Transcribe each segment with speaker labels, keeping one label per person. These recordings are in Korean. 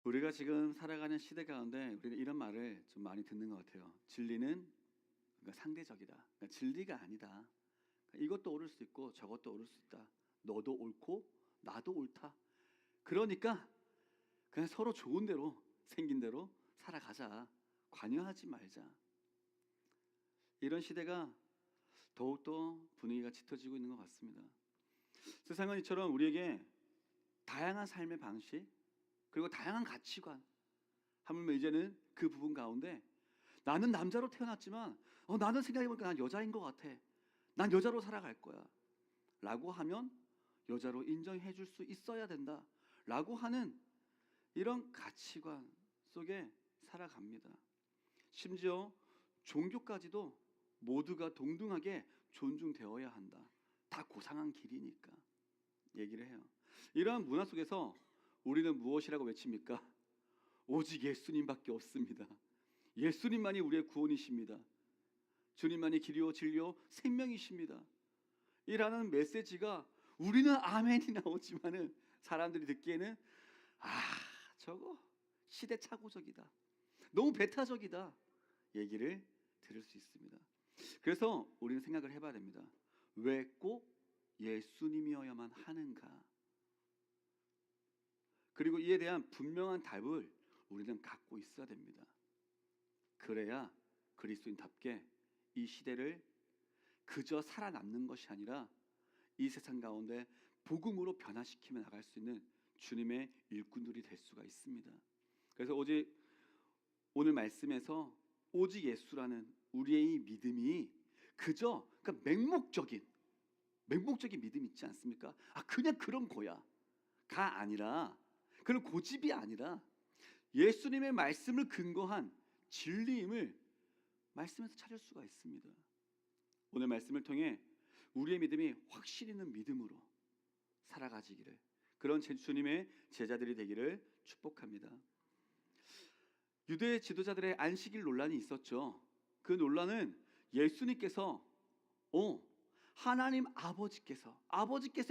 Speaker 1: 우리가 지금 살아가는 시대 가운데 우리는 이런 말을 좀 많이 듣는 것 같아요. 진리는 상대적이다. 진리가 아니다. 이것도 옳을 수 있고 저것도 옳을 수 있다. 너도 옳고 나도 옳다. 그러니까 그냥 서로 좋은 대로 생긴 대로 살아가자. 관여하지 말자. 이런 시대가 더욱더 분위기가 짙어지고 있는 것 같습니다. 세상은 이처럼 우리에게 다양한 삶의 방식 그리고 다양한 가치관, 하물며 이제는 그 부분 가운데 나는 남자로 태어났지만 나는 생각해보니까 난 여자인 것 같아. 난 여자로 살아갈 거야 라고 하면 여자로 인정해 줄 수 있어야 된다 라고 하는 이런 가치관 속에 살아갑니다. 심지어 종교까지도 모두가 동등하게 존중되어야 한다. 다 고상한 길이니까 얘기를 해요. 이러한 문화 속에서 우리는 무엇이라고 외칩니까? 오직 예수님밖에 없습니다. 예수님만이 우리의 구원이십니다. 주님만이 길이요 진리요 생명이십니다. 이라는 메시지가 우리는 아멘이 나오지만은 사람들이 듣기에는 저거 시대착오적이다, 너무 배타적이다 얘기를 들을 수 있습니다. 그래서 우리는 생각을 해봐야 됩니다. 왜 꼭 예수님이어야만 하는가? 그리고 이에 대한 분명한 답을 우리는 갖고 있어야 됩니다. 그래야 그리스도인답게 이 시대를 그저 살아남는 것이 아니라 이 세상 가운데 복음으로 변화시키며 나갈 수 있는 주님의 일꾼들이 될 수가 있습니다. 그래서 오늘 말씀에서 오직 예수라는 우리의 이 믿음이 그저 맹목적인 믿음 있지 않습니까? 그냥 그런 거야가 아니라, 그런 고집이 아니라 예수님의 말씀을 근거한 진리임을 말씀에서 찾을 수가 있습니다. 오늘 말씀을 통해 우리의 믿음이 확실 있는 믿음으로 살아가지기를, 그런 주님의 제자들이 되기를 축복합니다. 유대 지도자들의 안식일 논란이 있었죠. 그 논란은 예수님께서 하나님 아버지께서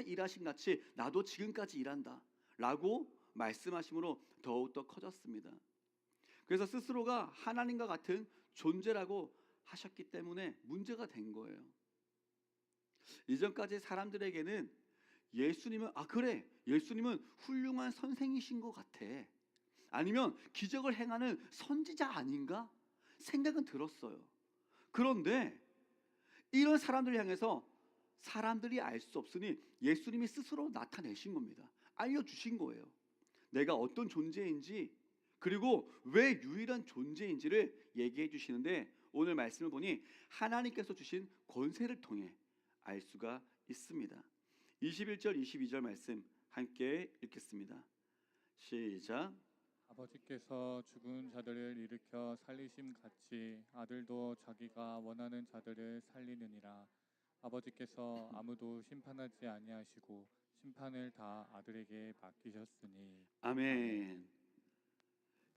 Speaker 1: 일하신 같이 나도 지금까지 일한다 라고 말씀하심으로 더욱더 커졌습니다. 그래서 스스로가 하나님과 같은 존재라고 하셨기 때문에 문제가 된 거예요. 이전까지 사람들에게는 예수님은 예수님은 훌륭한 선생이신 것 같아, 아니면 기적을 행하는 선지자 아닌가 생각은 들었어요. 그런데 이런 사람들을 향해서 사람들이 알 수 없으니 예수님이 스스로 나타내신 겁니다. 알려주신 거예요. 내가 어떤 존재인지, 그리고 왜 유일한 존재인지를 얘기해 주시는데, 오늘 말씀을 보니 하나님께서 주신 권세를 통해 알 수가 있습니다. 21절 22절 말씀 함께 읽겠습니다. 시작.
Speaker 2: 아버지께서 죽은 자들을 일으켜 살리심 같이 아들도 자기가 원하는 자들을 살리느니라. 아버지께서 아무도 심판하지 아니하시고 심판을 다 아들에게 맡기셨으니. 아멘.
Speaker 1: 아멘.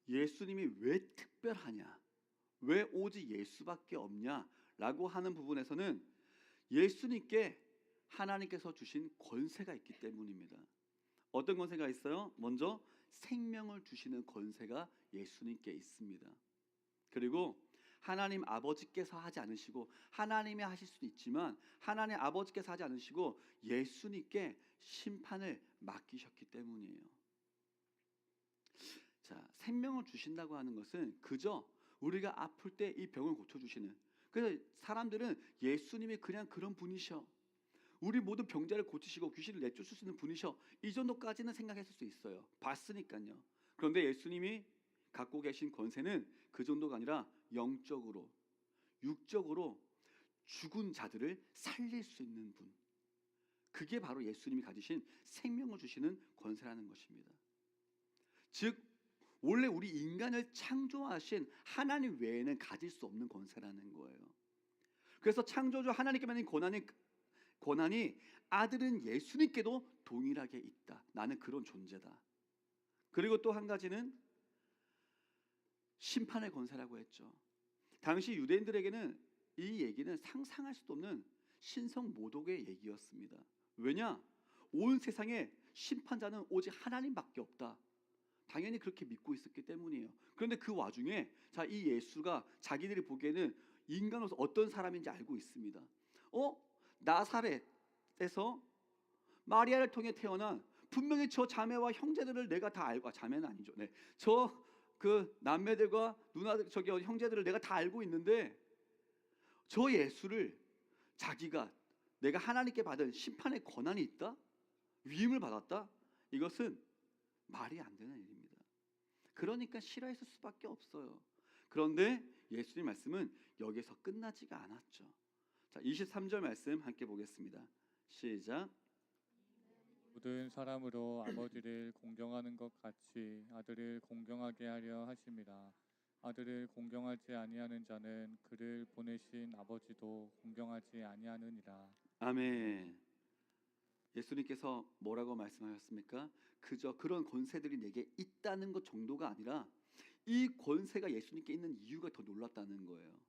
Speaker 1: 예수님이 왜 특별하냐, 왜 오직 예수밖에 없냐 라고 하는 부분에서는 예수님께 하나님께서 주신 권세가 있기 때문입니다. 어떤 권세가 있어요? 먼저 생명을 주시는 권세가 예수님께 있습니다. 그리고 하나님 아버지께서 하지 않으시고, 하나님이 하실 수도 있지만 하나님 아버지께서 하지 않으시고 예수님께 심판을 맡기셨기 때문이에요. 자, 생명을 주신다고 하는 것은 그저 우리가 아플 때 이 병을 고쳐주시는, 그래서 사람들은 예수님이 그냥 그런 분이셔, 우리 모든 병자를 고치시고 귀신을 내쫓을 수 있는 분이셔, 이 정도까지는 생각했을 수 있어요. 봤으니까요. 그런데 예수님이 갖고 계신 권세는 그 정도가 아니라 영적으로, 육적으로 죽은 자들을 살릴 수 있는 분, 그게 바로 예수님이 가지신 생명을 주시는 권세라는 것입니다. 즉 원래 우리 인간을 창조하신 하나님 외에는 가질 수 없는 권세라는 거예요. 그래서 창조주 하나님께 받는 권한이 아들은 예수님께도 동일하게 있다. 나는 그런 존재다. 그리고 또 한 가지는 심판의 권세라고 했죠. 당시 유대인들에게는 이 얘기는 상상할 수도 없는 신성모독의 얘기였습니다. 왜냐? 온 세상에 심판자는 오직 하나님밖에 없다. 당연히 그렇게 믿고 있었기 때문이에요. 그런데 그 와중에 자, 이 예수가 자기들이 보기에는 인간으로서 어떤 사람인지 알고 있습니다. 나사렛에서 마리아를 통해 태어난 분명히 저 자매와 형제들을 내가 다 알고, 자매는 아니죠. 네, 저 그 남매들과 누나들, 저기 형제들을 내가 다 알고 있는데 저 예수를 자기가 내가 하나님께 받은 심판의 권한이 있다, 위임을 받았다, 이것은 말이 안 되는 일입니다. 그러니까 싫어했을 수밖에 없어요. 그런데 예수님 말씀은 여기서 끝나지가 않았죠. 자, 23절 말씀 함께 보겠습니다. 시작.
Speaker 2: 모든 사람으로 아버지를 공경하는 것 같이 아들을 공경하게 하려 하심이라. 아들을 공경하지 아니하는 자는 그를 보내신 아버지도 공경하지 아니하느니라.
Speaker 1: 아멘. 예수님께서 뭐라고 말씀하셨습니까? 그저 그런 권세들이 내게 있다는 것 정도가 아니라 이 권세가 예수님께 있는 이유가 더 놀랍다는 거예요.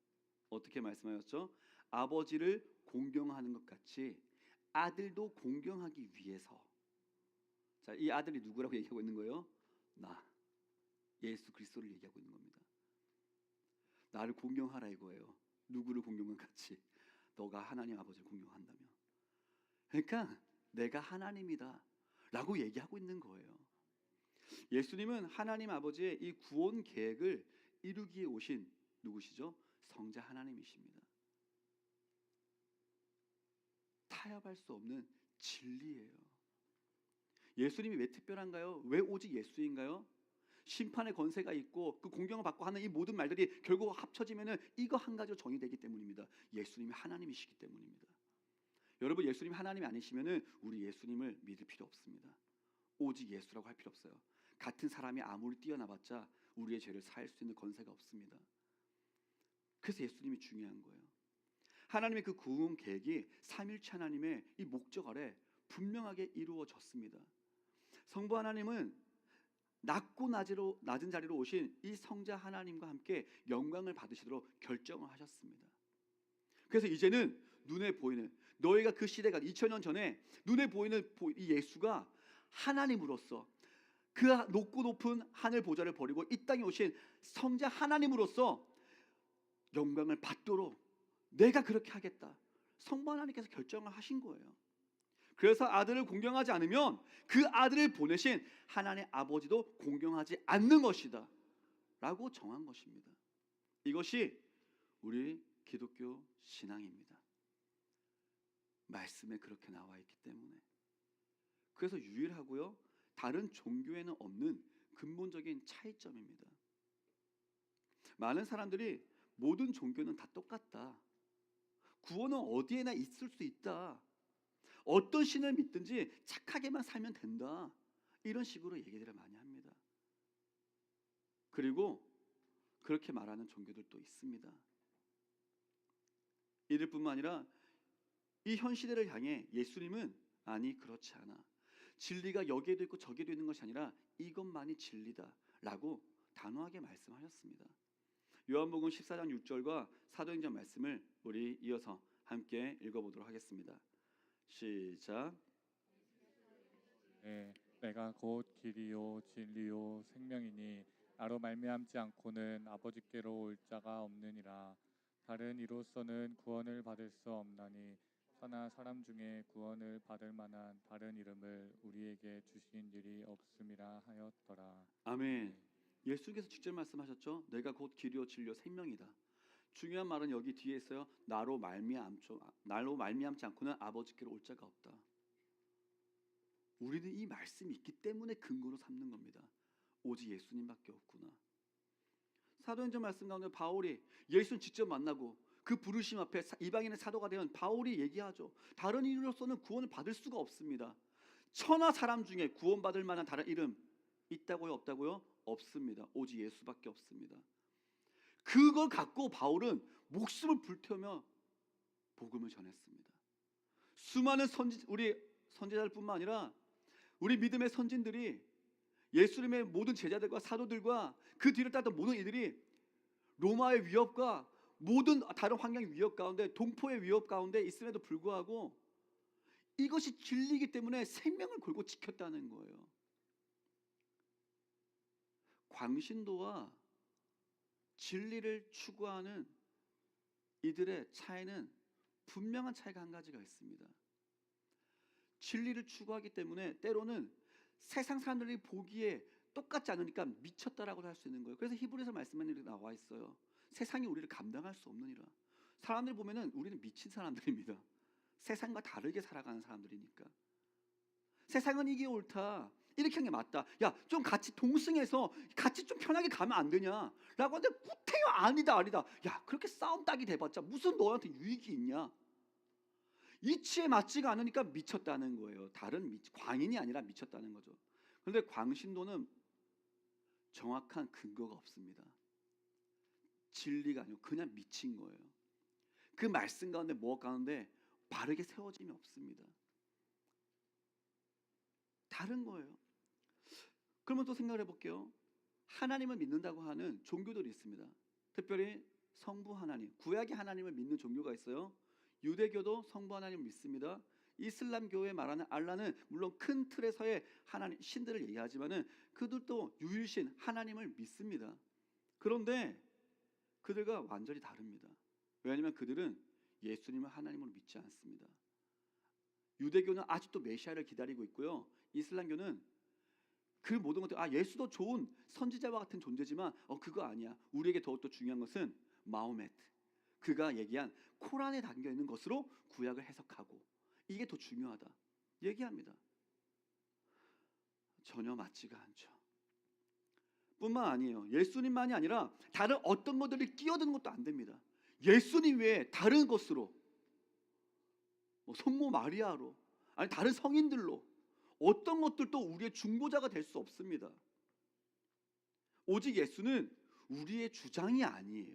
Speaker 1: 어떻게 말씀하셨죠? 아버지를 공경하는 것 같이 아들도 공경하기 위해서. 자, 이 아들이 누구라고 얘기하고 있는 거예요? 나, 예수 그리스도를 얘기하고 있는 겁니다. 나를 공경하라 이거예요. 누구를 공경한 같이? 너가 하나님 아버지를 공경한다면. 그러니까 내가 하나님이다 라고 얘기하고 있는 거예요. 예수님은 하나님 아버지의 이 구원 계획을 이루기에 오신 누구시죠? 성자 하나님이십니다. 타협할 수 없는 진리예요. 예수님이 왜 특별한가요? 왜 오직 예수인가요? 심판의 권세가 있고 그 공경을 받고 하는 이 모든 말들이 결국 합쳐지면은 이거 한 가지로 정의되기 때문입니다. 예수님이 하나님이시기 때문입니다. 여러분, 예수님이 하나님이 아니시면은 우리 예수님을 믿을 필요 없습니다. 오직 예수라고 할 필요 없어요. 같은 사람이 아무리 뛰어나봤자 우리의 죄를 사할 수 있는 권세가 없습니다. 그래서 예수님이 중요한 거예요. 하나님의 그 구원 계획이 삼일체 하나님의 이 목적 아래 분명하게 이루어졌습니다. 성부 하나님은 낮고 낮은 자리로 오신 이 성자 하나님과 함께 영광을 받으시도록 결정을 하셨습니다. 그래서 이제는 눈에 보이는, 너희가 그 시대가 2000년 전에 눈에 보이는 이 예수가 하나님으로서 그 높고 높은 하늘 보좌를 버리고 이 땅에 오신 성자 하나님으로서 영광을 받도록 내가 그렇게 하겠다, 성부 하나님께서 결정을 하신 거예요. 그래서 아들을 공경하지 않으면 그 아들을 보내신 하나님의 아버지도 공경하지 않는 것이다 라고 정한 것입니다. 이것이 우리 기독교 신앙입니다. 말씀에 그렇게 나와 있기 때문에. 그래서 유일하고요, 다른 종교에는 없는 근본적인 차이점입니다. 많은 사람들이 모든 종교는 다 똑같다, 구원은 어디에나 있을 수 있다, 어떤 신을 믿든지 착하게만 살면 된다, 이런 식으로 얘기들을 많이 합니다. 그리고 그렇게 말하는 종교들도 있습니다. 이들 뿐만 아니라 이 현 시대를 향해 예수님은 아니 그렇지 않아, 진리가 여기에도 있고 저기에도 있는 것이 아니라 이것만이 진리다 라고 단호하게 말씀하셨습니다. 요한복음 14장 6절과 사도행전 말씀을 우리 이어서 함께 읽어보도록 하겠습니다. 시작.
Speaker 2: 네, 내가 곧 길이요 진리요 생명이니 나로 말미암지 않고는 아버지께로 올 자가 없느니라. 다른 이로서는 구원을 받을 수 없나니 천하 사람 중에 구원을 받을 만한 다른 이름을 우리에게 주신 일이 없음이라 하였더라.
Speaker 1: 아멘. 예수께서 직접 말씀하셨죠. 내가 곧 길이요 진리요 생명이다. 중요한 말은 여기 뒤에 있어요. 나로 말미암지 않고는 아버지께로 올 자가 없다. 우리는 이 말씀이 있기 때문에 근거로 삼는 겁니다. 오직 예수님밖에 없구나. 사도행전 말씀 가운데 바울이 예수님 직접 만나고 그 부르심 앞에 이방인의 사도가 된 바울이 얘기하죠. 다른 이름으로서는 구원을 받을 수가 없습니다. 천하 사람 중에 구원받을 만한 다른 이름 있다고요? 없다고요? 없습니다. 오직 예수밖에 없습니다. 그걸 갖고 바울은 목숨을 불태우며 복음을 전했습니다. 수많은 우리 선지자들뿐만 아니라 우리 믿음의 선진들이, 예수님의 모든 제자들과 사도들과 그 뒤를 따르던 모든 이들이 로마의 위협과 모든 다른 환경의 위협 가운데, 동포의 위협 가운데 있음에도 불구하고 이것이 진리이기 때문에 생명을 걸고 지켰다는 거예요. 광신도와 진리를 추구하는 이들의 차이는 분명한 차이가 한 가지가 있습니다. 진리를 추구하기 때문에 때로는 세상 사람들이 보기에 똑같지 않으니까 미쳤다라고 할 수 있는 거예요. 그래서 히브리서 말씀에 이렇게 나와 있어요. 세상이 우리를 감당할 수 없느니라. 사람들 보면은 우리는 미친 사람들입니다. 세상과 다르게 살아가는 사람들이니까. 세상은 이게 옳다, 이렇게 하는 게 맞다, 야 좀 같이 동승해서 같이 좀 편하게 가면 안 되냐 라고 하는데 구태여 아니다 아니다, 야 그렇게 싸움 딱이 돼봤자 무슨 너한테 유익이 있냐. 이치에 맞지가 않으니까 미쳤다는 거예요. 다른 광인이 아니라 미쳤다는 거죠. 그런데 광신도는 정확한 근거가 없습니다. 진리가 아니고 그냥 미친 거예요. 그 말씀 가운데 뭐가 가운데 바르게 세워짐이 없습니다. 다른 거예요. 그러면 또 생각을 해볼게요. 하나님을 믿는다고 하는 종교들이 있습니다. 특별히 성부 하나님, 구약의 하나님을 믿는 종교가 있어요. 유대교도 성부 하나님을 믿습니다. 이슬람교에 말하는 알라는 물론 큰 틀에서의 하나님 신들을 얘기하지만은 그들도 유일신 하나님을 믿습니다. 그런데 그들과 완전히 다릅니다. 왜냐하면 그들은 예수님을 하나님으로 믿지 않습니다. 유대교는 아직도 메시아를 기다리고 있고요. 이슬람교는 그 모든 것들, 예수도 좋은 선지자와 같은 존재지만 그거 아니야. 우리에게 더욱더 중요한 것은 마호메트, 그가 얘기한 코란에 담겨 있는 것으로 구약을 해석하고 이게 더 중요하다 얘기합니다. 전혀 맞지가 않죠. 뿐만 아니에요. 예수님만이 아니라 다른 어떤 것들이 끼어드는 것도 안 됩니다. 예수님 외에 다른 것으로, 성모 마리아로, 아니 다른 성인들로 어떤 것들도 우리의 중보자가 될 수 없습니다. 오직 예수는 우리의 주장이 아니에요.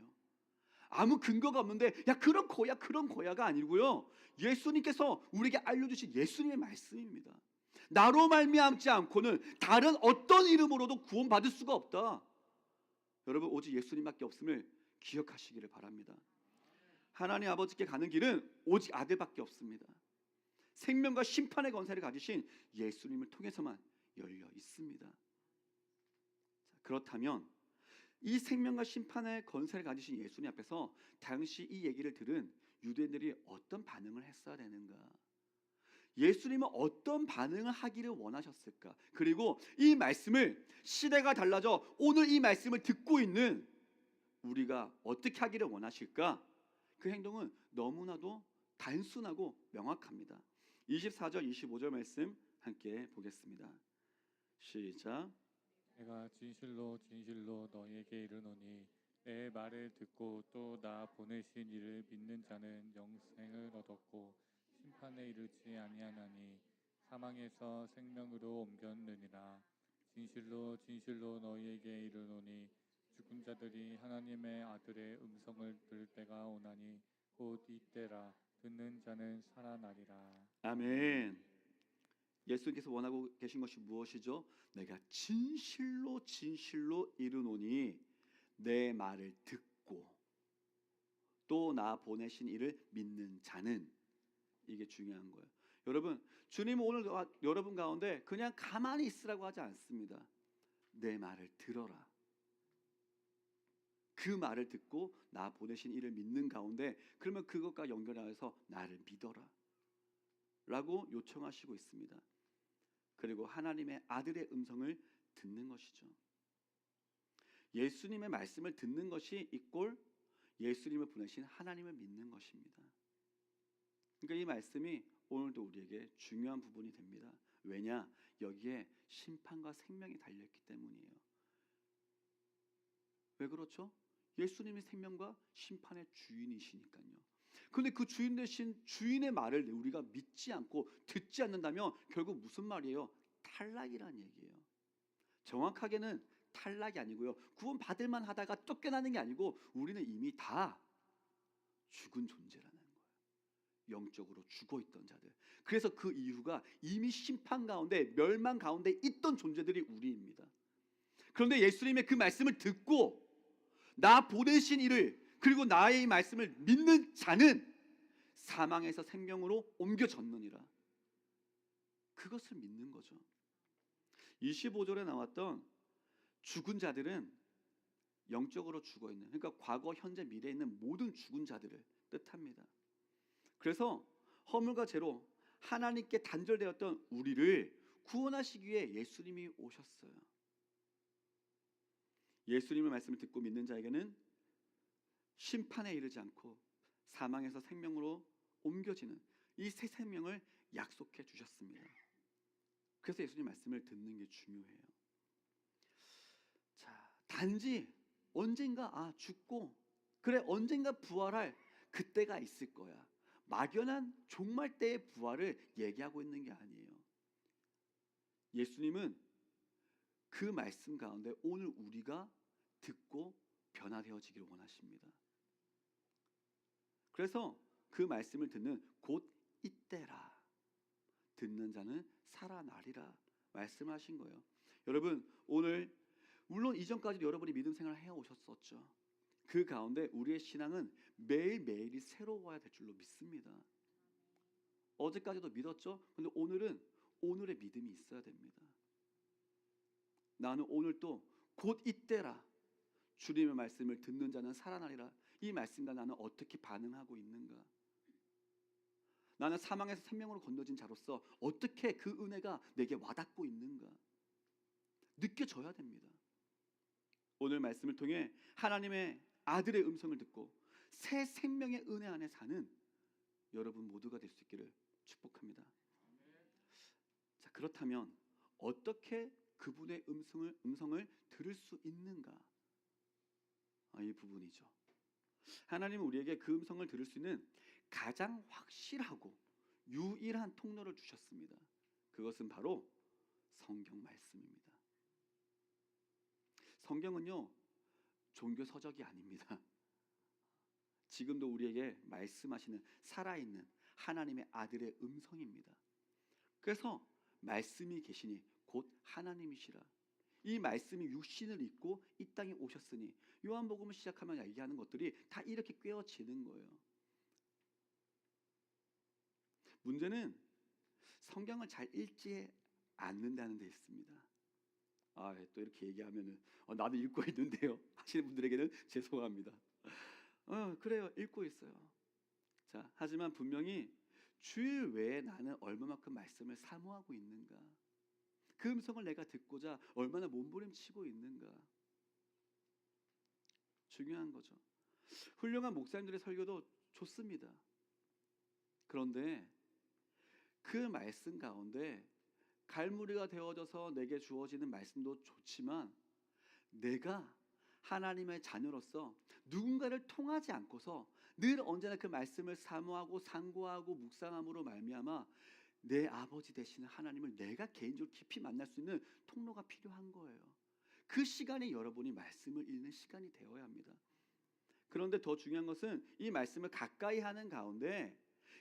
Speaker 1: 아무 근거가 없는데 야 그런 거야가 아니고요. 예수님께서 우리에게 알려주신 예수님의 말씀입니다. 나로 말미암지 않고는 다른 어떤 이름으로도 구원받을 수가 없다. 여러분 오직 예수님밖에 없음을 기억하시기를 바랍니다. 하나님 아버지께 가는 길은 오직 아들밖에 없습니다. 생명과 심판의 권세를 가지신 예수님을 통해서만 열려 있습니다. 그렇다면 이 생명과 심판의 권세를 가지신 예수님 앞에서 당시 이 얘기를 들은 유대인들이 어떤 반응을 했어야 되는가? 예수님은 어떤 반응을 하기를 원하셨을까? 그리고 이 말씀을 시대가 달라져 오늘 이 말씀을 듣고 있는 우리가 어떻게 하기를 원하실까? 그 행동은 너무나도 단순하고 명확합니다. 24절 25절 말씀 함께 보겠습니다. 시작.
Speaker 2: 내가 진실로 진실로 너희에게 이르노니 내 말을 듣고 또 나 보내신 이를 믿는 자는 영생을 얻었고 심판에 이르지 아니하나니 사망에서 생명으로 옮겼느니라. 진실로 진실로 너희에게 이르노니 죽은 자들이 하나님의 아들의 음성을 들을 때가 오나니 곧 이때라. 듣는 자는 살아나리라.
Speaker 1: 아멘. 예수님께서 원하고 계신 것이 무엇이죠? 내가 진실로 진실로 이르노니 내 말을 듣고 또 나 보내신 이를 믿는 자는, 이게 중요한 거예요. 여러분, 주님은 오늘 여러분 가운데 그냥 가만히 있으라고 하지 않습니다. 내 말을 들어라. 그 말을 듣고 나 보내신 이를 믿는 가운데, 그러면 그것과 연결하여서 나를 믿어라 라고 요청하시고 있습니다. 그리고 하나님의 아들의 음성을 듣는 것이죠. 예수님의 말씀을 듣는 것이 이꼴 예수님을 보내신 하나님을 믿는 것입니다. 그러니까 이 말씀이 오늘도 우리에게 중요한 부분이 됩니다. 왜냐? 여기에 심판과 생명이 달려있기 때문이에요. 왜 그렇죠? 예수님이 생명과 심판의 주인이시니까요. 그런데 그 주인 되신 주인의 말을 우리가 믿지 않고 듣지 않는다면 결국 무슨 말이에요? 탈락이란 얘기예요. 정확하게는 탈락이 아니고요, 구원받을 만하다가 쫓겨나는 게 아니고 우리는 이미 다 죽은 존재라는 거예요. 영적으로 죽어있던 자들. 그래서 그 이유가 이미 심판 가운데 멸망 가운데 있던 존재들이 우리입니다. 그런데 예수님의 그 말씀을 듣고 나 보내신 이를, 그리고 나의 이 말씀을 믿는 자는 사망에서 생명으로 옮겨졌느니라. 그것을 믿는 거죠. 25절에 나왔던 죽은 자들은 영적으로 죽어 있는, 그러니까 과거, 현재, 미래에 있는 모든 죽은 자들을 뜻합니다. 그래서 허물과 죄로 하나님께 단절되었던 우리를 구원하시기 위해 예수님이 오셨어요. 예수님의 말씀을 듣고 믿는 자에게는 심판에 이르지 않고 사망에서 생명으로 옮겨지는 이 새 생명을 약속해 주셨습니다. 그래서 예수님 말씀을 듣는 게 중요해요. 자, 단지 언젠가 죽고 그래 언젠가 부활할 그때가 있을 거야. 막연한 종말 때의 부활을 얘기하고 있는 게 아니에요. 예수님은 그 말씀 가운데 오늘 우리가 듣고 변화되어지기를 원하십니다. 그래서 그 말씀을 듣는 곧 이때라. 듣는 자는 살아나리라 말씀하신 거예요. 여러분, 오늘 물론 이전까지도 여러분이 믿음 생활을 해오셨었죠. 그 가운데 우리의 신앙은 매일매일이 새로워야 될 줄로 믿습니다. 어제까지도 믿었죠. 근데 오늘은 오늘의 믿음이 있어야 됩니다. 나는 오늘 또 곧 이때라. 주님의 말씀을 듣는 자는 살아나리라. 이 말씀과 나는 어떻게 반응하고 있는가? 나는 사망에서 생명으로 건너진 자로서 어떻게 그 은혜가 내게 와닿고 있는가? 느껴져야 됩니다. 오늘 말씀을 통해 하나님의 아들의 음성을 듣고 새 생명의 은혜 안에 사는 여러분 모두가 될 수 있기를 축복합니다. 자, 그렇다면 어떻게 그분의 음성을 들을 수 있는가? 이 부분이죠. 하나님은 우리에게 그 음성을 들을 수 있는 가장 확실하고 유일한 통로를 주셨습니다. 그것은 바로 성경 말씀입니다. 성경은요, 종교 서적이 아닙니다. 지금도 우리에게 말씀하시는 살아있는 하나님의 아들의 음성입니다. 그래서 말씀이 계시니 곧 하나님이시라. 이 말씀이 육신을 입고 이 땅에 오셨으니 요한복음을 시작하면 얘기하는 것들이 다 이렇게 꿰어지는 거예요. 문제는 성경을 잘 읽지 않는다는 데 있습니다. 또 이렇게 얘기하면은 나도 읽고 있는데요 하시는 분들에게는 죄송합니다. 그래요, 읽고 있어요. 자, 하지만 분명히 주일 외에 나는 얼마만큼 말씀을 사모하고 있는가? 그 음성을 내가 듣고자 얼마나 몸부림치고 있는가? 중요한 거죠. 훌륭한 목사님들의 설교도 좋습니다. 그런데 그 말씀 가운데 갈무리가 되어져서 내게 주어지는 말씀도 좋지만 내가 하나님의 자녀로서 누군가를 통하지 않고서 늘 언제나 그 말씀을 사모하고 상고하고 묵상함으로 말미암아 내 아버지 되시는 하나님을 내가 개인적으로 깊이 만날 수 있는 통로가 필요한 거예요. 그 시간에 여러분이 말씀을 읽는 시간이 되어야 합니다. 그런데 더 중요한 것은 이 말씀을 가까이 하는 가운데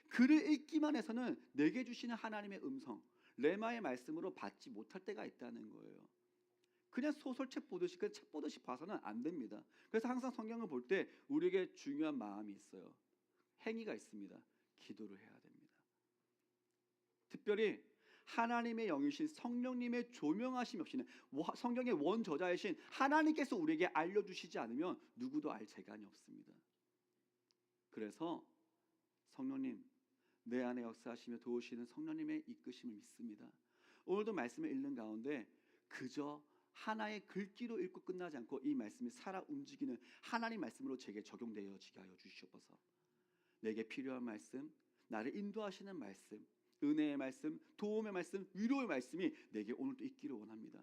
Speaker 1: 글을 읽기만 해서는 내게 주시는 하나님의 음성, 레마의 말씀으로 받지 못할 때가 있다는 거예요. 그냥 소설책 보듯이 그냥 책 보듯이 봐서는 안 됩니다. 그래서 항상 성경을 볼 때 우리에게 중요한 마음이 있어요. 행위가 있습니다. 기도를 해야 됩니다. 특별히 하나님의 영이신 성령님의 조명하심이 없이는 성경의 원저자이신 하나님께서 우리에게 알려주시지 않으면 누구도 알 재간이 없습니다. 그래서 성령님, 내 안에 역사하시며 도우시는 성령님의 이끄심을 믿습니다. 오늘도 말씀을 읽는 가운데 그저 하나의 글귀로 읽고 끝나지 않고 이 말씀이 살아 움직이는 하나님 말씀으로 제게 적용되어지게 하여 주시옵소서. 내게 필요한 말씀, 나를 인도하시는 말씀, 은혜의 말씀, 도움의 말씀, 위로의 말씀이 내게 오늘도 있기를 원합니다.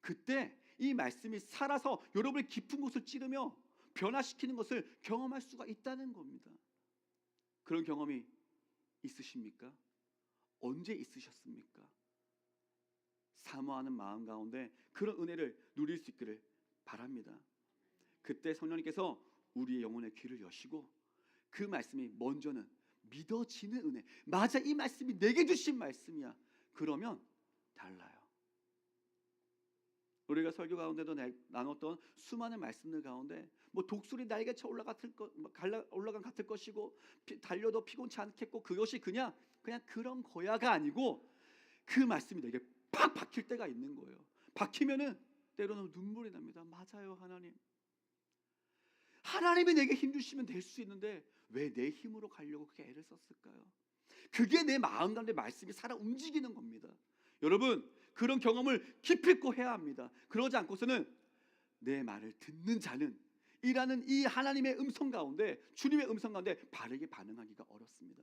Speaker 1: 그때 이 말씀이 살아서 여러분의 깊은 곳을 찌르며 변화시키는 것을 경험할 수가 있다는 겁니다. 그런 경험이 있으십니까? 언제 있으셨습니까? 사모하는 마음 가운데 그런 은혜를 누릴 수 있기를 바랍니다. 그때 성령님께서 우리의 영혼의 귀를 여시고 그 말씀이 먼저는 믿어지는 은혜, 맞아, 이 말씀이 내게 주신 말씀이야. 그러면 달라요. 우리가 설교 가운데도 나눴던 수많은 말씀들 가운데 독수리 날개쳐 올라간 같을 것이고 달려도 피곤치 않겠고 그것이 그냥 그런 거야가 아니고 그 말씀이 내게 팍 박힐 때가 있는 거예요. 박히면은 때로는 눈물이 납니다. 맞아요, 하나님. 하나님이 내게 힘 주시면 될 수 있는데 왜 내 힘으로 가려고 그렇게 애를 썼을까요? 그게 내 마음 가운데 말씀이 살아 움직이는 겁니다. 여러분, 그런 경험을 기필코 해야 합니다. 그러지 않고서는 내 말을 듣는 자는 이라는 이 하나님의 음성 가운데, 주님의 음성 가운데 바르게 반응하기가 어렵습니다.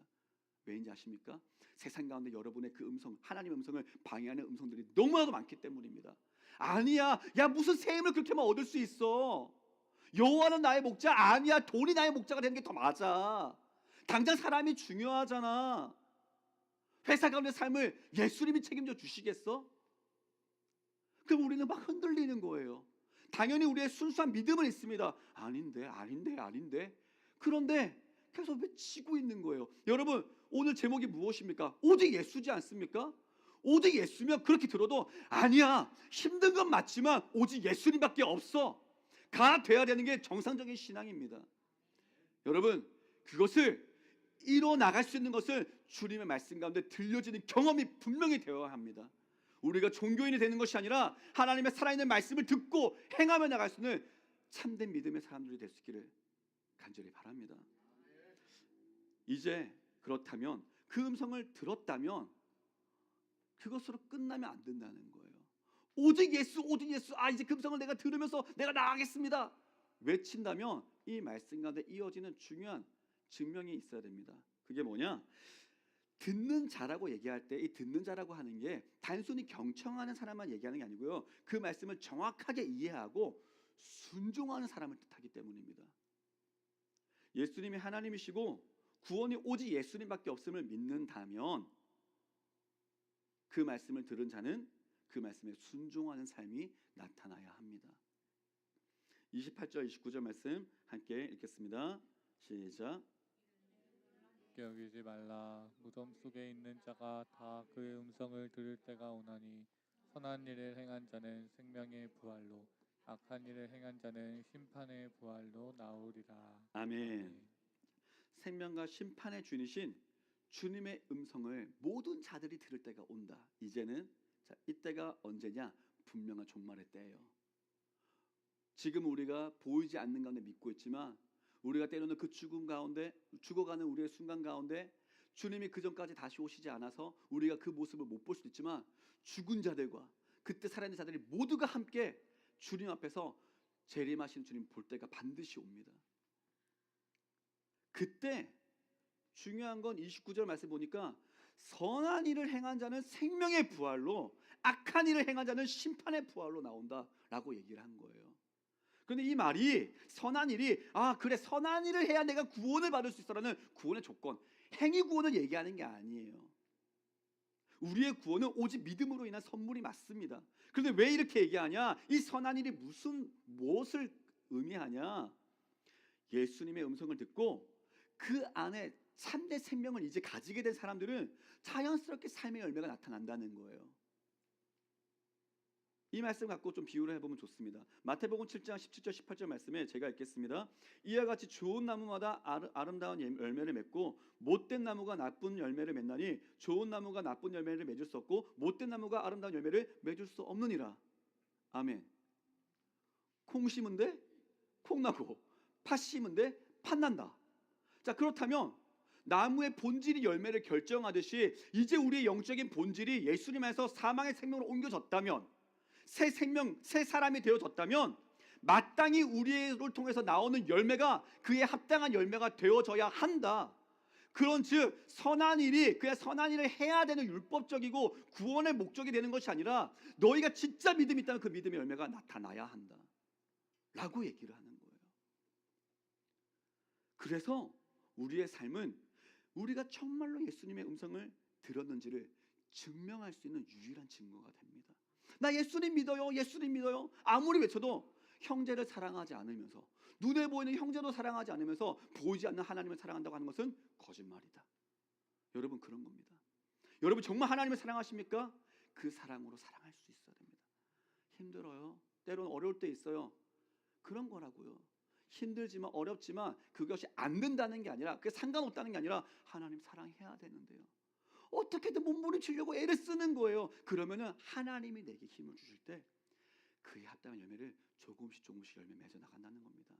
Speaker 1: 왜인지 아십니까? 세상 가운데 여러분의 그 음성, 하나님의 음성을 방해하는 음성들이 너무나도 많기 때문입니다. 아니야, 야, 무슨 새 힘을 그렇게 하면 얻을 수 있어? 여호와는 나의 목자. 아니야, 돈이 나의 목자가 되는 게 더 맞아. 당장 사람이 중요하잖아. 회사 가운데 삶을 예수님이 책임져 주시겠어? 그럼 우리는 막 흔들리는 거예요. 당연히 우리의 순수한 믿음은 있습니다. 아닌데. 그런데 계속 외치고 있는 거예요. 여러분, 오늘 제목이 무엇입니까? 오직 예수지 않습니까? 오직 예수면 그렇게 들어도 아니야, 힘든 건 맞지만 오직 예수님밖에 없어 가 돼야 되는 게 정상적인 신앙입니다. 여러분, 그것을 이뤄 나갈 수 있는 것을 주님의 말씀 가운데 들려지는 경험이 분명히 되어야 합니다. 우리가 종교인이 되는 것이 아니라 하나님의 살아있는 말씀을 듣고 행하며 나갈 수 있는 참된 믿음의 사람들이 될 수 있기를 간절히 바랍니다. 이제 그렇다면, 그 음성을 들었다면 그것으로 끝나면 안 된다는 거예요. 오직 예수, 오직 예수. 이제 그 음성을 내가 들으면서 내가 나가겠습니다 외친다면 이 말씀 가운데 이어지는 중요한 증명이 있어야 됩니다. 그게 뭐냐? 듣는 자라고 얘기할 때 이 듣는 자라고 하는 게 단순히 경청하는 사람만 얘기하는 게 아니고요, 그 말씀을 정확하게 이해하고 순종하는 사람을 뜻하기 때문입니다. 예수님이 하나님이시고 구원이 오직 예수님밖에 없음을 믿는다면 그 말씀을 들은 자는 그 말씀에 순종하는 삶이 나타나야 합니다. 28절 29절 말씀 함께 읽겠습니다. 시작.
Speaker 2: 여기지 말라. 무덤 속에 있는 자가 다 그의 음성을 들을 때가 오나니 선한 일을 행한 자는 생명의 부활로, 악한 일을 행한 자는 심판의 부활로 나오리라.
Speaker 1: 아멘. 생명과 심판의 주이신 주님의 음성을 모든 자들이 들을 때가 온다. 이제는 이때가 언제냐? 분명한 종말의 때예요. 지금 우리가 보이지 않는 가운데 믿고 있지만 우리가 때로는 그 죽음 가운데, 죽어가는 우리의 순간 가운데 주님이 그 전까지 다시 오시지 않아서 우리가 그 모습을 못 볼 수도 있지만 죽은 자들과 그때 살아있는 자들이 모두가 함께 주님 앞에서 재림하시는 주님 볼 때가 반드시 옵니다. 그때 중요한 건 29절 말씀 보니까 선한 일을 행한 자는 생명의 부활로, 악한 일을 행한 자는 심판의 부활로 나온다라고 얘기를 한 거예요. 그런데 이 말이 선한 일이 그래, 선한 일을 해야 내가 구원을 받을 수 있어라는 구원의 조건, 행위 구원을 얘기하는 게 아니에요. 우리의 구원은 오직 믿음으로 인한 선물이 맞습니다. 그런데 왜 이렇게 얘기하냐? 이 선한 일이 무엇을 의미하냐? 예수님의 음성을 듣고 그 안에 참된 생명을 이제 가지게 된 사람들은 자연스럽게 삶의 열매가 나타난다는 거예요. 이 말씀 갖고 좀 비유를 해보면 좋습니다. 마태복음 7장 17절 18절 말씀에 제가 읽겠습니다. 이와 같이 좋은 나무마다 아름다운 열매를 맺고 못된 나무가 나쁜 열매를 맺나니 좋은 나무가 나쁜 열매를 맺을 수 없고 못된 나무가 아름다운 열매를 맺을 수 없느니라. 아멘. 콩 심은데 콩 나고, 팥 심은데 팥 난다. 자, 그렇다면 나무의 본질이 열매를 결정하듯이 이제 우리의 영적인 본질이 예수님 안에서 사망의 생명으로 옮겨졌다면, 새 생명, 새 사람이 되어졌다면 마땅히 우리를 통해서 나오는 열매가 그에 합당한 열매가 되어져야 한다. 그런즉 선한 일이 그냥 선한 일을 해야 되는 율법적이고 구원의 목적이 되는 것이 아니라 너희가 진짜 믿음이 있다면 그 믿음의 열매가 나타나야 한다 라고 얘기를 하는 거예요. 그래서 우리의 삶은 우리가 정말로 예수님의 음성을 들었는지를 증명할 수 있는 유일한 증거가 됩니다. 나 예수님 믿어요, 예수님 믿어요. 아무리 외쳐도 형제를 사랑하지 않으면서, 눈에 보이는 형제도 사랑하지 않으면서 보이지 않는 하나님을 사랑한다고 하는 것은 거짓말이다. 여러분, 그런 겁니다. 여러분 정말 하나님을 사랑하십니까? 그 사랑으로 사랑할 수 있어야 됩니다. 힘들어요, 때로는 어려울 때 있어요. 그런 거라고요. 힘들지만 어렵지만 그것이 안 된다는 게 아니라, 그게 상관없다는 게 아니라 하나님 사랑해야 되는데요, 어떻게든 몸부림치려고 애를 쓰는 거예요. 그러면은 하나님이 내게 힘을 주실 때 그에 합당한 열매를 조금씩 열매 맺어 나간다는 겁니다.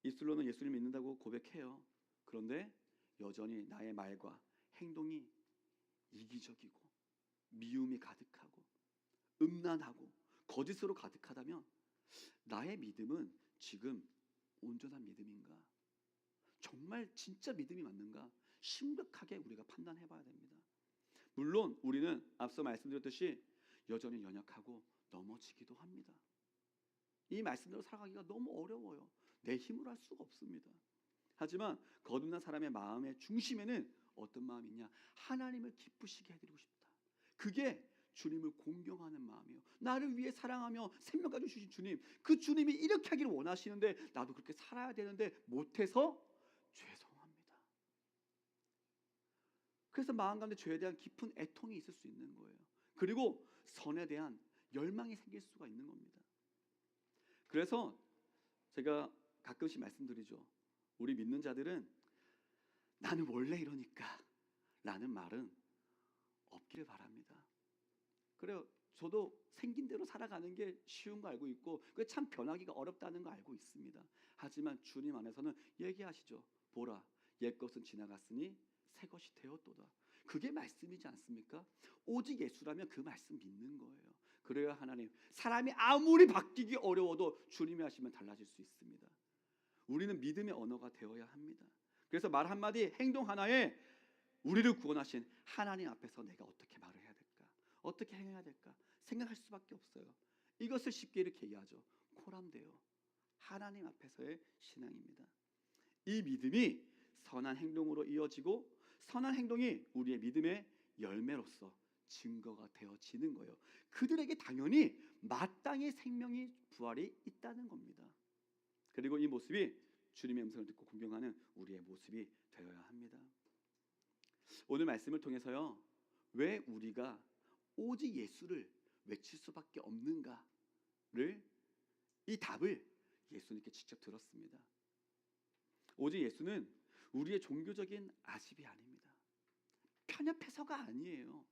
Speaker 1: 입술로는 예수를 믿는다고 고백해요. 그런데 여전히 나의 말과 행동이 이기적이고 미움이 가득하고 음란하고 거짓으로 가득하다면 나의 믿음은 지금 온전한 믿음인가? 정말 진짜 믿음이 맞는가? 심각하게 우리가 판단해 봐야 됩니다. 물론 우리는 앞서 말씀드렸듯이 여전히 연약하고 넘어지기도 합니다. 이 말씀대로 살아가기가 너무 어려워요. 내 힘으로 할 수가 없습니다. 하지만 거듭난 사람의 마음의 중심에는 어떤 마음이 있냐? 하나님을 기쁘시게 해드리고 싶다. 그게 주님을 공경하는 마음이에요. 나를 위해 사랑하며 생명까지 주신 주님, 그 주님이 이렇게 하기를 원하시는데 나도 그렇게 살아야 되는데 못해서 죄송합니다. 그래서 마음 가운데 죄에 대한 깊은 애통이 있을 수 있는 거예요. 그리고 선에 대한 열망이 생길 수가 있는 겁니다. 그래서 제가 가끔씩 말씀드리죠. 우리 믿는 자들은 나는 원래 이러니까 라는 말은 없기를 바랍니다. 그래요. 저도 생긴 대로 살아가는 게 쉬운 거 알고 있고 그게 참 변하기가 어렵다는 거 알고 있습니다. 하지만 주님 안에서는 얘기하시죠. 보라, 옛것은 지나갔으니 새 것이 되었도다. 그게 말씀이지 않습니까? 오직 예수라면 그 말씀 믿는 거예요. 그래야 하나님, 사람이 아무리 바뀌기 어려워도 주님이 하시면 달라질 수 있습니다. 우리는 믿음의 언어가 되어야 합니다. 그래서 말 한마디, 행동 하나에 우리를 구원하신 하나님 앞에서 내가 어떻게 말을 해야 될까? 어떻게 행해야 될까? 생각할 수밖에 없어요. 이것을 쉽게 이렇게 얘기하죠. 코람데요. 하나님 앞에서의 신앙입니다. 이 믿음이 선한 행동으로 이어지고 선한 행동이 우리의 믿음의 열매로서 증거가 되어지는 거예요. 그들에게 당연히 마땅히 생명이 부활이 있다는 겁니다. 그리고 이 모습이 주님의 음성을 듣고 공경하는 우리의 모습이 되어야 합니다. 오늘 말씀을 통해서요, 왜 우리가 오직 예수를 외칠 수밖에 없는가를, 이 답을 예수님께 직접 들었습니다. 오직 예수는 우리의 종교적인 아십이 아닙니다. 편협해서가 아니에요.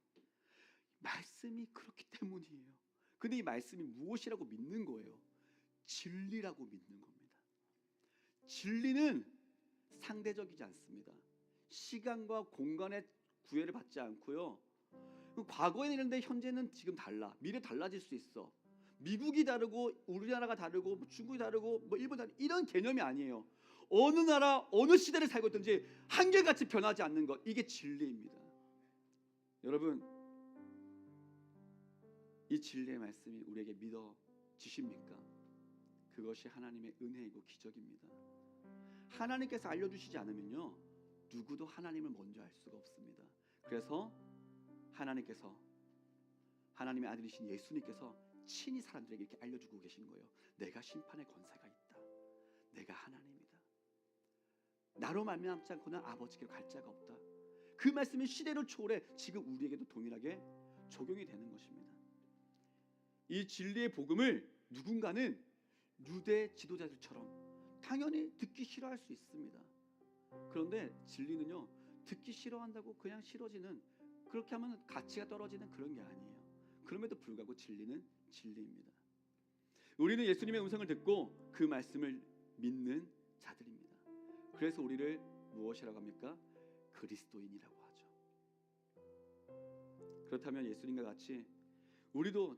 Speaker 1: 말씀이 그렇기 때문이에요. 근데 이 말씀이 무엇이라고 믿는 거예요? 진리라고 믿는 겁니다. 진리는 상대적이지 않습니다. 시간과 공간의 구애를 받지 않고요. 과거에는 이랬는데 현재는 지금 달라. 미래 달라질 수 있어. 미국이 다르고 우리나라가 다르고 뭐 중국이 다르고 뭐 일본 다르고 이런 개념이 아니에요. 어느 나라 어느 시대를 살고 있든지 한결같이 변하지 않는 것, 이게 진리입니다. 여러분, 이 진리의 말씀이 우리에게 믿어지십니까? 그것이 하나님의 은혜이고 기적입니다. 하나님께서 알려주시지 않으면요, 누구도 하나님을 먼저 알 수가 없습니다. 그래서 하나님께서, 하나님의 아들이신 예수님께서 친히 사람들에게 이렇게 알려주고 계신 거예요. 내가 심판의 권세가 있다. 내가 하나님이다. 나로 말미암지 않고는 아버지께로 갈 자가 없다. 그 말씀이 시대를 초월해 지금 우리에게도 동일하게 적용이 되는 것입니다. 이 진리의 복음을 누군가는 유대 지도자들처럼 당연히 듣기 싫어할 수 있습니다. 그런데 진리는요, 듣기 싫어한다고 그냥 싫어지는, 그렇게 하면 가치가 떨어지는 그런 게 아니에요. 그럼에도 불구하고 진리는 진리입니다. 우리는 예수님의 음성을 듣고 그 말씀을 믿는 자들입니다. 그래서 우리를 무엇이라고 합니까? 그리스도인이라고 하죠. 그렇다면 예수님과 같이 우리도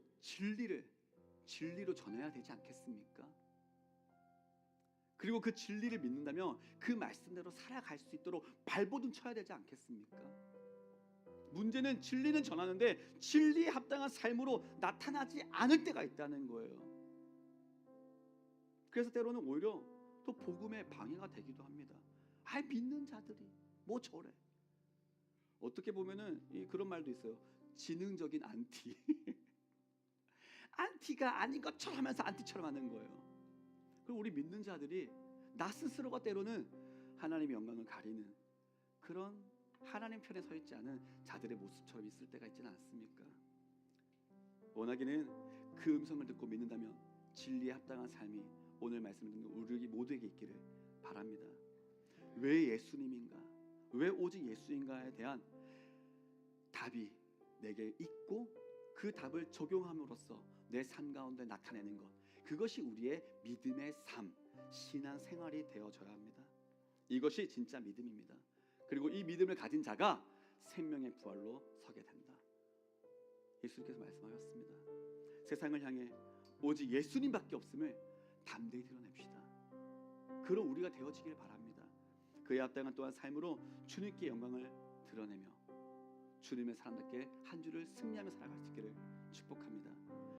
Speaker 1: 진리로 전해야 되지 않겠습니까? 그리고 그 진리를 믿는다면 그 말씀대로 살아갈 수 있도록 발버둥 쳐야 되지 않겠습니까? 문제는 진리는 전하는데 진리에 합당한 삶으로 나타나지 않을 때가 있다는 거예요. 그래서 때로는 오히려 또 복음의 방해가 되기도 합니다. 믿는 자들이 뭐 저래. 어떻게 보면은 그런 말도 있어요. 지능적인 안티. 안티가 아닌 것처럼 하면서 안티처럼 하는 거예요. 그리고 우리 믿는 자들이 나 스스로가 때로는 하나님의 영광을 가리는 그런 하나님 편에 서 있지 않은 자들의 모습처럼 있을 때가 있지는 않습니까? 원하기는 그 음성을 듣고 믿는다면 진리에 합당한 삶이 오늘 말씀 듣는 우리 모두에게 있기를 바랍니다. 왜 예수님인가? 왜 오직 예수인가에 대한 답이 내게 있고 그 답을 적용함으로써 내 삶 가운데 나타내는 것, 그것이 우리의 믿음의 삶, 신앙 생활이 되어져야 합니다. 이것이 진짜 믿음입니다. 그리고 이 믿음을 가진 자가 생명의 부활로 서게 된다. 예수님께서 말씀하셨습니다. 세상을 향해 오직 예수님밖에 없음을 담대히 드러냅시다. 그런 우리가 되어지길 바랍니다. 그에 합당한 또한 삶으로 주님께 영광을 드러내며 주님의 사람답게 한 주를 승리하며 살아갈 수 있기를 축복합니다.